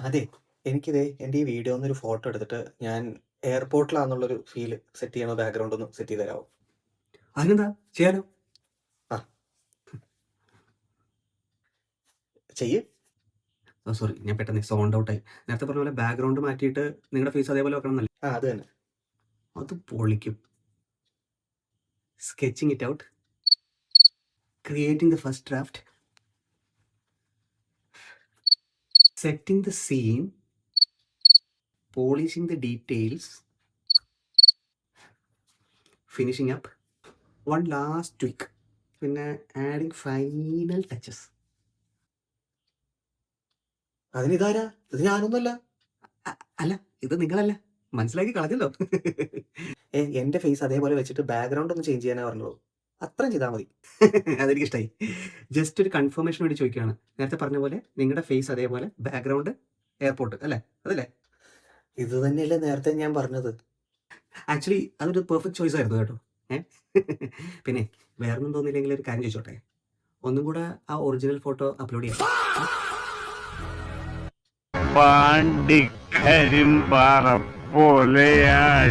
അതെ. എനിക്കിതേ എൻ്റെ ഈ വീഡിയോന്നൊരു ഫോട്ടോ എടുത്തിട്ട് ഞാൻ എയർപോർട്ടിലാന്നുള്ളൊരു ഫീല് സെറ്റ് ചെയ്യണ ബാക്ക്ഗ്രൗണ്ട് ഒന്ന് സെറ്റ് ചെയ്ത് തരാമോ? അതിനെന്താ, ചെയ്യാലോ. ആ ചെയ്യ്. സോറി, ഞാൻ പെട്ടെന്ന് സൗണ്ട് ഔട്ടായി. നേരത്തെ പറഞ്ഞ പോലെ ബാക്ക്ഗ്രൗണ്ട് മാറ്റിയിട്ട് നിങ്ങളുടെ ഫേസ് അതേപോലെ വെക്കണം എന്നല്ലേ? അത് തന്നെ. അത് പൊളിക്കും. Sketching it out, creating the first draft, setting the scene, polishing the details, finishing up, one last tweak, പിന്നെ adding final touches. അതിനിതാരാ? ഇത് ഞാനൊന്നുമല്ല. അല്ല, ഇത് നിങ്ങളല്ല, മനസ്സിലാക്കി കളഞ്ഞല്ലോ. എൻ്റെ ഫേസ് അതേപോലെ വെച്ചിട്ട് ബാക്ക്ഗ്രൗണ്ട് ഒന്ന് ചേഞ്ച് ചെയ്യാനാ പറഞ്ഞത്. അത്രയും ചെയ്താൽ മതി. അതെനിക്കിഷ്ടായി. ജസ്റ്റ് ഒരു കൺഫർമേഷൻ വേണ്ടി ചോദിക്കുകയാണ്. നേരത്തെ പറഞ്ഞ പോലെ നിങ്ങളുടെ ഫേസ് അതേപോലെ ബാക്ക്ഗ്രൗണ്ട് എയർപോർട്ട് അല്ലേ? അതല്ലേ? ഇത് തന്നെയല്ലേ നേരത്തെ ഞാൻ പറഞ്ഞത്. ആക്ച്വലി അതൊരു പെർഫെക്റ്റ് ചോയ്സ് ആയിരുന്നു കേട്ടോ. പിന്നെ വേറൊന്നും തോന്നിയില്ലെങ്കിൽ ഒരു കാര്യം ചോദിച്ചോട്ടെ, ഒന്നും കൂടെ ആ ഒറിജിനൽ ഫോട്ടോ അപ്ലോഡ് ചെയ്യാം. പാണ്ടിക്കരിമ്പാറ പോലെയായി